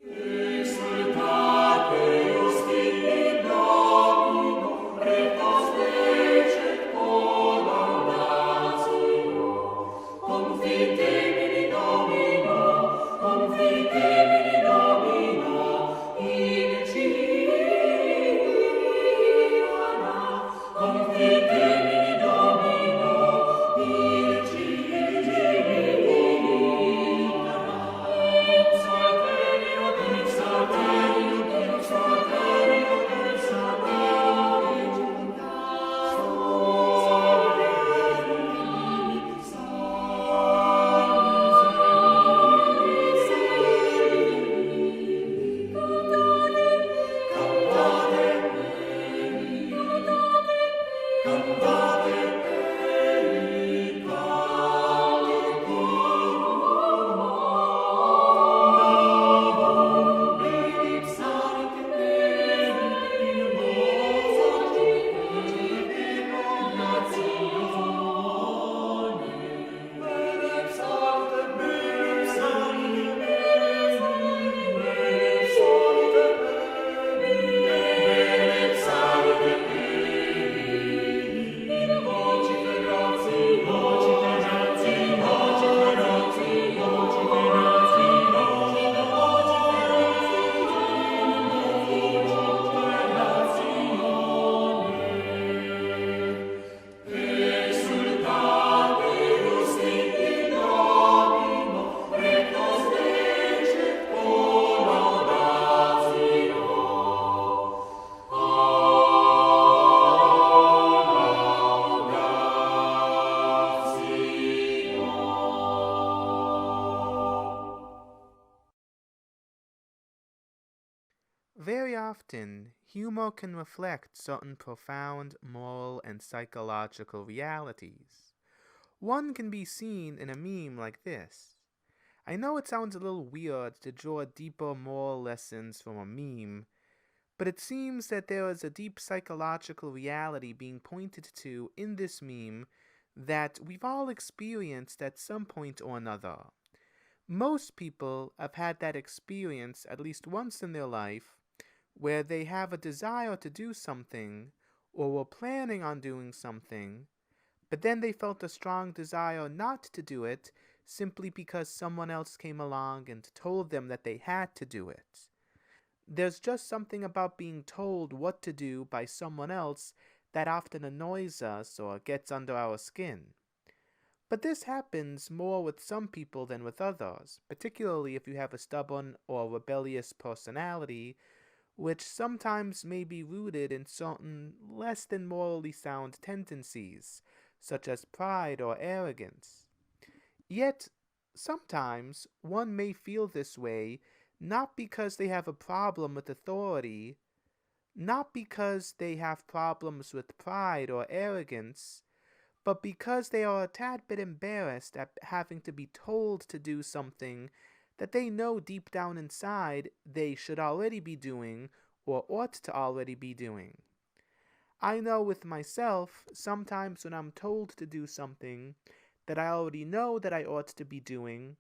Exultate Iusti Domino, rectos lecet collaudatio. Confitemini Domino, in Ciliana. Confitemini Domino, in Ciliana. Exalterium, exalterium, exalterium, exalterium, Salve Regni, cantate, exultate Iusti Domino, rectos lecet collaudatio. Very often, humor can reflect certain profound moral and psychological realities. One can be seen in a meme like this. I know it sounds a little weird to draw deeper moral lessons from a meme, but it seems that there is a deep psychological reality being pointed to in this meme that we've all experienced at some point or another. Most people have had that experience at least once in their life where they have a desire to do something or were planning on doing something, but then they felt a strong desire not to do it simply because someone else came along and told them that they had to do it. There's just something about being told what to do by someone else that often annoys us or gets under our skin. But this happens more with some people than with others, particularly if you have a stubborn or rebellious personality, which sometimes may be rooted in certain less than morally sound tendencies, such as pride or arrogance. Yet, sometimes one may feel this way not because they have a problem with authority, not because they have problems with pride or arrogance, but because they are a tad bit embarrassed at having to be told to do something that they know deep down inside they should already be doing or ought to already be doing. I know with myself, sometimes when I'm told to do something that I already know that I ought to be doing,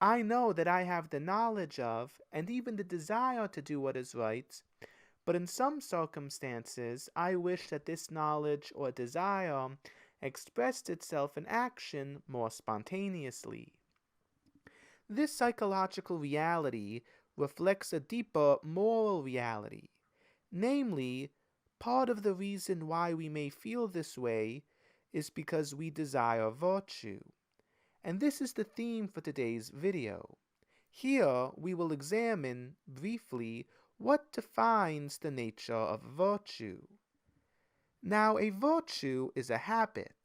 I know that I have the knowledge of and even the desire to do what is right, but in some circumstances I wish that this knowledge or desire expressed itself in action more spontaneously. This psychological reality reflects a deeper moral reality. Namely, part of the reason why we may feel this way is because we desire virtue. And this is the theme for today's video. Here we will examine briefly what defines the nature of virtue. Now, a virtue is a habit.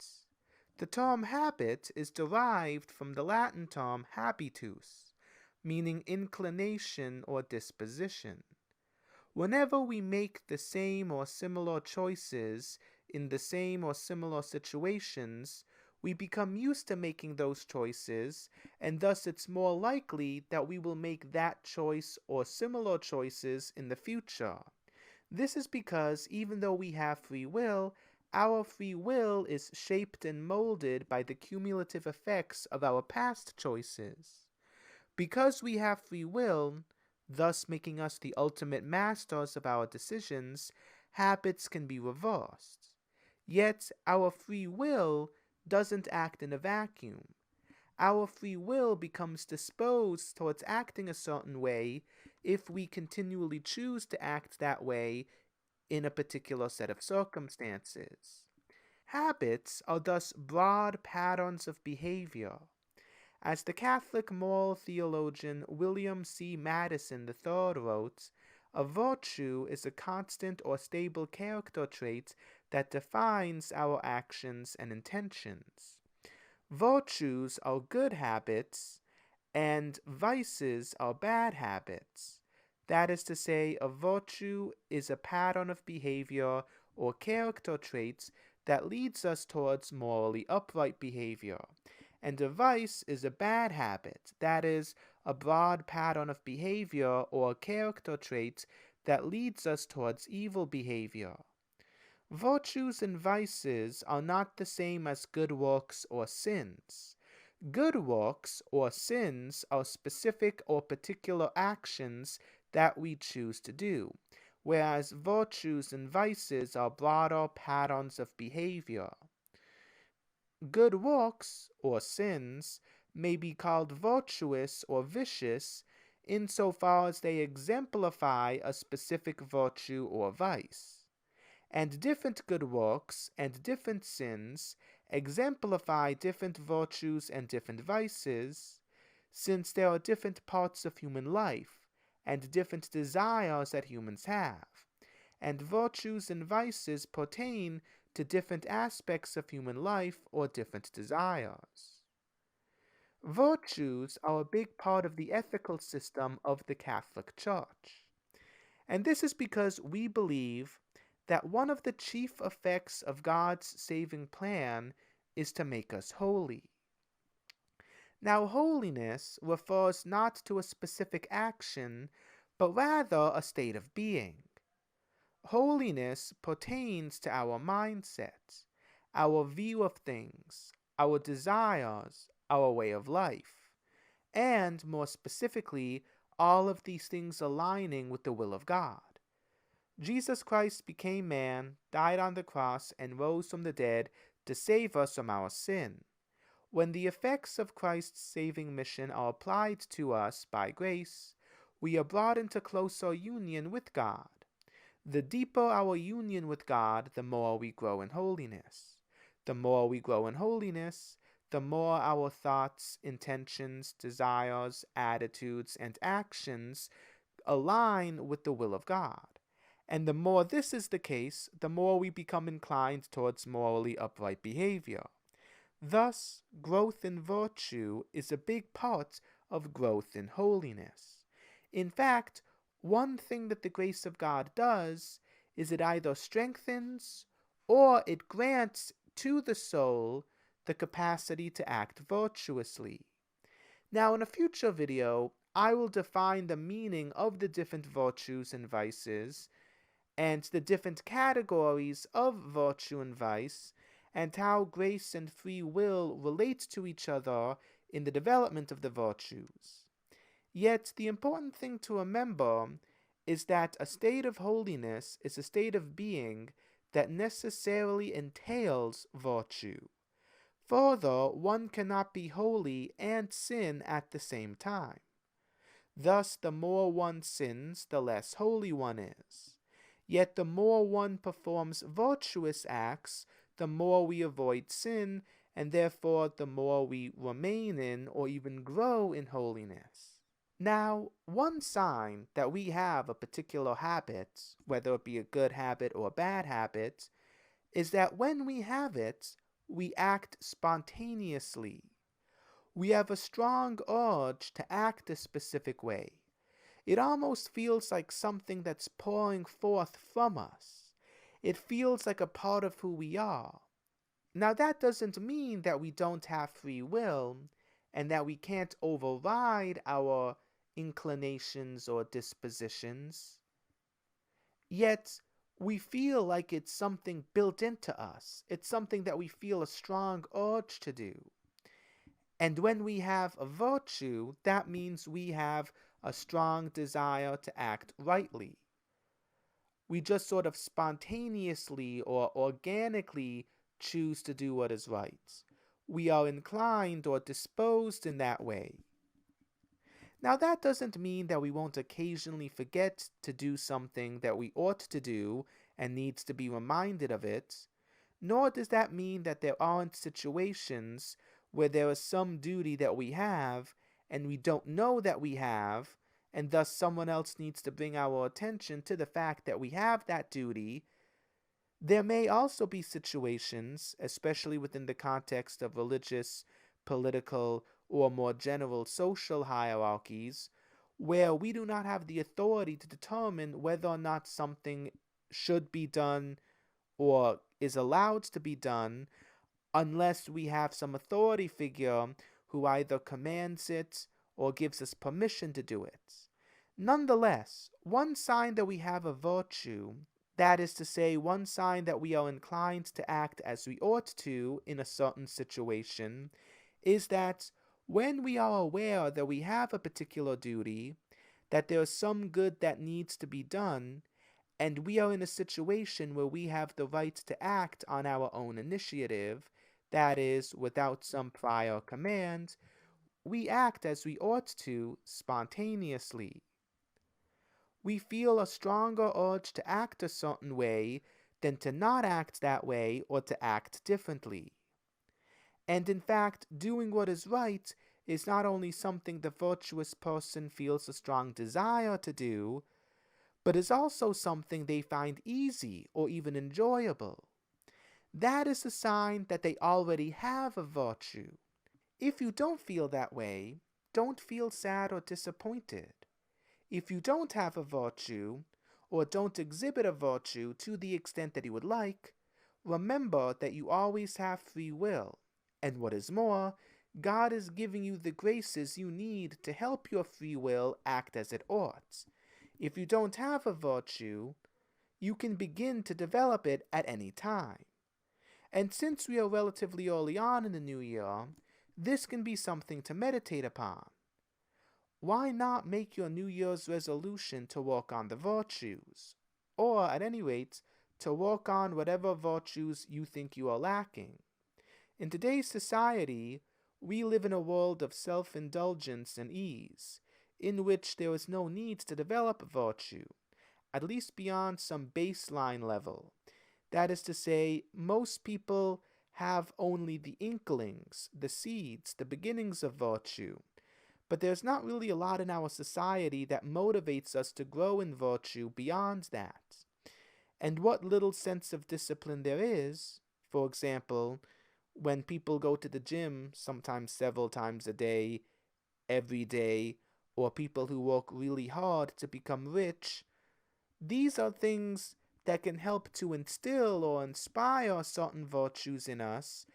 The term habit is derived from the Latin term habitus, meaning inclination or disposition. Whenever we make the same or similar choices in the same or similar situations, we become used to making those choices, and thus it's more likely that we will make that choice or similar choices in the future. This is because even though we have free will, our free will is shaped and molded by the cumulative effects of our past choices. Because we have free will, thus making us the ultimate masters of our decisions, habits can be reversed. Yet our free will doesn't act in a vacuum. Our free will becomes disposed towards acting a certain way if we continually choose to act that way in a particular set of circumstances. Habits are thus broad patterns of behavior. As the Catholic moral theologian William C. Madison III wrote, a virtue is a constant or stable character trait that defines our actions and intentions. Virtues are good habits, and vices are bad habits. That is to say, a virtue is a pattern of behavior or character traits that leads us towards morally upright behavior, and a vice is a bad habit, that is, a broad pattern of behavior or character traits that leads us towards evil behavior. Virtues and vices are not the same as good works or sins. Good works or sins are specific or particular actions that we choose to do, whereas virtues and vices are broader patterns of behavior. Good works, or sins, may be called virtuous or vicious insofar as they exemplify a specific virtue or vice. And different good works and different sins exemplify different virtues and different vices, since there are different parts of human life and different desires that humans have, and virtues and vices pertain to different aspects of human life or different desires. Virtues are a big part of the ethical system of the Catholic Church, and this is because we believe that one of the chief effects of God's saving plan is to make us holy. Now, holiness refers not to a specific action, but rather a state of being. Holiness pertains to our mindset, our view of things, our desires, our way of life, and, more specifically, all of these things aligning with the will of God. Jesus Christ became man, died on the cross, and rose from the dead to save us from our sin. When the effects of Christ's saving mission are applied to us by grace, we are brought into closer union with God. The deeper our union with God, the more we grow in holiness. The more we grow in holiness, the more our thoughts, intentions, desires, attitudes, and actions align with the will of God. And the more this is the case, the more we become inclined towards morally upright behavior. Thus, growth in virtue is a big part of growth in holiness. In fact, one thing that the grace of God does is it either strengthens or it grants to the soul the capacity to act virtuously. Now, in a future video, I will define the meaning of the different virtues and vices, and the different categories of virtue and vice, and how grace and free will relate to each other in the development of the virtues. Yet, the important thing to remember is that a state of holiness is a state of being that necessarily entails virtue. Further, one cannot be holy and sin at the same time. Thus, the more one sins, the less holy one is. Yet the more one performs virtuous acts, the more we avoid sin, and therefore the more we remain in or even grow in holiness. Now, one sign that we have a particular habit, whether it be a good habit or a bad habit, is that when we have it, we act spontaneously. We have a strong urge to act a specific way. It almost feels like something that's pouring forth from us. It feels like a part of who we are. Now, that doesn't mean that we don't have free will and that we can't override our inclinations or dispositions. Yet, we feel like it's something built into us. It's something that we feel a strong urge to do. And when we have a virtue, that means we have a strong desire to act rightly. We just sort of spontaneously or organically choose to do what is right. We are inclined or disposed in that way. Now, that doesn't mean that we won't occasionally forget to do something that we ought to do and needs to be reminded of it, nor does that mean that there aren't situations where there is some duty that we have and we don't know that we have, and thus someone else needs to bring our attention to the fact that we have that duty. There may also be situations, especially within the context of religious, political, or more general social hierarchies, where we do not have the authority to determine whether or not something should be done or is allowed to be done unless we have some authority figure who either commands it or gives us permission to do it. Nonetheless, one sign that we have a virtue, that is to say, one sign that we are inclined to act as we ought to in a certain situation, is that when we are aware that we have a particular duty, that there is some good that needs to be done, and we are in a situation where we have the right to act on our own initiative, that is, without some prior command, we act as we ought to spontaneously. We feel a stronger urge to act a certain way than to not act that way or to act differently. And in fact, doing what is right is not only something the virtuous person feels a strong desire to do, but is also something they find easy or even enjoyable. That is a sign that they already have a virtue. If you don't feel that way, don't feel sad or disappointed. If you don't have a virtue, or don't exhibit a virtue to the extent that you would like, remember that you always have free will, and what is more, God is giving you the graces you need to help your free will act as it ought. If you don't have a virtue, you can begin to develop it at any time. And since we are relatively early on in the new year, this can be something to meditate upon. Why not make your New Year's resolution to work on the virtues, or at any rate, to work on whatever virtues you think you are lacking? In today's society, we live in a world of self-indulgence and ease, in which there is no need to develop virtue, at least beyond some baseline level. That is to say, most people have only the inklings, the seeds, the beginnings of virtue. But there's not really a lot in our society that motivates us to grow in virtue beyond that. And what little sense of discipline there is, for example, when people go to the gym sometimes several times a day, every day, or people who work really hard to become rich, these are things that can help to instill or inspire certain virtues in us,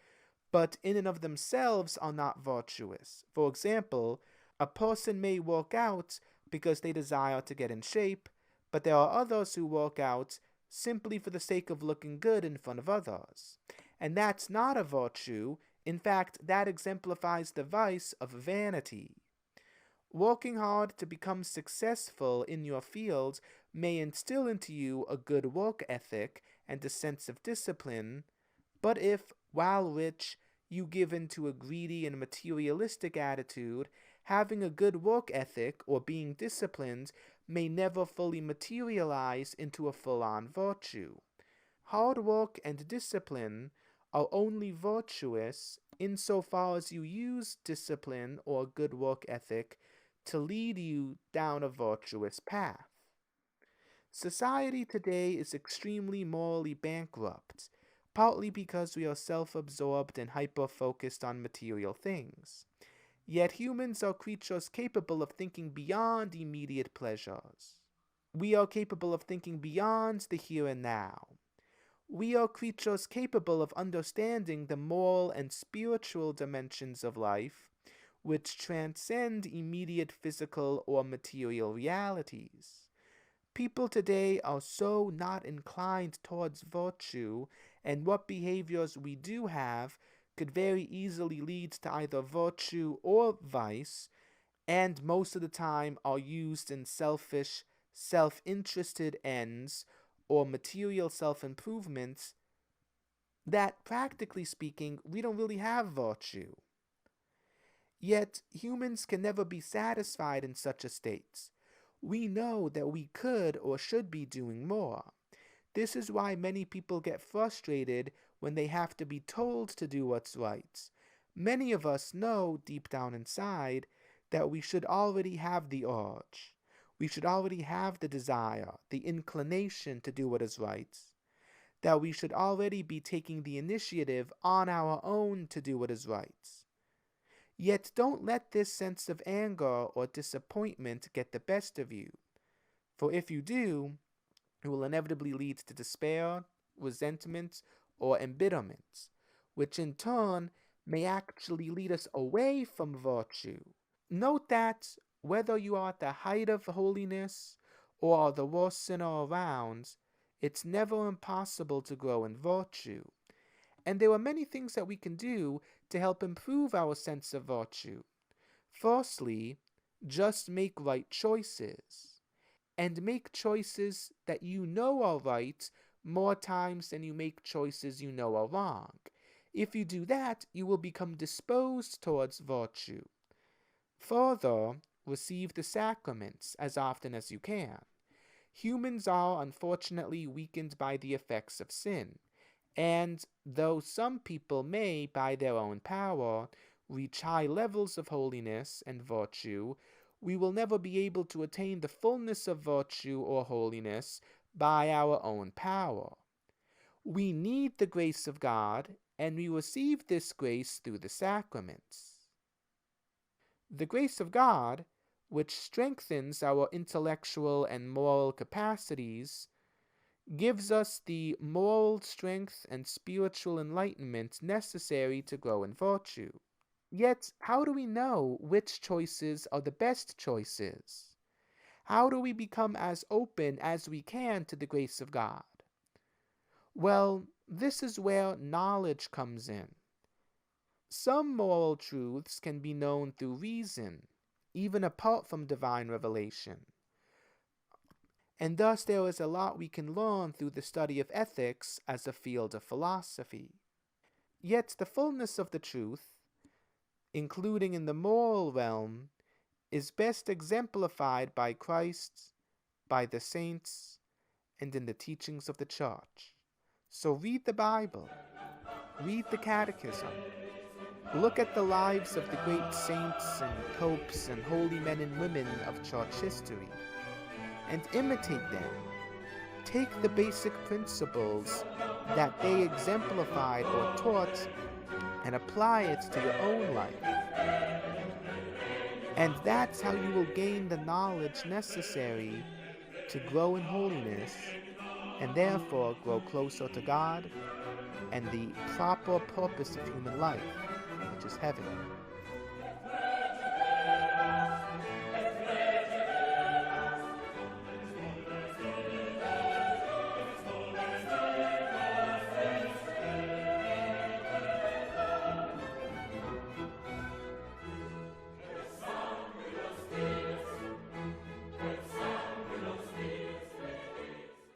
but in and of themselves are not virtuous. For example, a person may work out because they desire to get in shape, but there are others who work out simply for the sake of looking good in front of others. And that's not a virtue. In fact, that exemplifies the vice of vanity. Working hard to become successful in your field may instill into you a good work ethic and a sense of discipline, but if, while rich, you give in to a greedy and materialistic attitude, having a good work ethic or being disciplined may never fully materialize into a full-on virtue. Hard work and discipline are only virtuous insofar as you use discipline or good work ethic to lead you down a virtuous path. Society today is extremely morally bankrupt, partly because we are self-absorbed and hyper-focused on material things. Yet humans are creatures capable of thinking beyond immediate pleasures. We are capable of thinking beyond the here and now. We are creatures capable of understanding the moral and spiritual dimensions of life, which transcend immediate physical or material realities. People today are so not inclined towards virtue, and what behaviors we do have could very easily lead to either virtue or vice, and most of the time are used in selfish, self-interested ends or material self-improvement, that practically speaking, we don't really have virtue. Yet humans can never be satisfied in such a state. We know that we could or should be doing more. This is why many people get frustrated when they have to be told to do what's right. Many of us know deep down inside that we should already have the urge. We should already have the desire, the inclination to do what is right. That we should already be taking the initiative on our own to do what is right. Yet don't let this sense of anger or disappointment get the best of you, for if you do, it will inevitably lead to despair, resentment, or embitterment, which in turn may actually lead us away from virtue. Note that whether you are at the height of holiness or are the worst sinner around, it's never impossible to grow in virtue. And there are many things that we can do to help improve our sense of virtue. Firstly, just make right choices. And make choices that you know are right more times than you make choices you know are wrong. If you do that, you will become disposed towards virtue. Further, receive the sacraments as often as you can. Humans are unfortunately weakened by the effects of sin. And though some people may, by their own power, reach high levels of holiness and virtue, we will never be able to attain the fullness of virtue or holiness by our own power. We need the grace of God, and we receive this grace through the sacraments. The grace of God, which strengthens our intellectual and moral capacities, gives us the moral strength and spiritual enlightenment necessary to grow in virtue. Yet, how do we know which choices are the best choices? How do we become as open as we can to the grace of God? Well, this is where knowledge comes in. Some moral truths can be known through reason, even apart from divine revelation. And thus there is a lot we can learn through the study of ethics as a field of philosophy. Yet the fullness of the truth, including in the moral realm, is best exemplified by Christ, by the saints, and in the teachings of the Church. So read the Bible, read the Catechism, look at the lives of the great saints and popes and holy men and women of Church history, and imitate them. Take the basic principles that they exemplified or taught and apply it to your own life. And that's how you will gain the knowledge necessary to grow in holiness and therefore grow closer to God and the proper purpose of human life, which is heaven.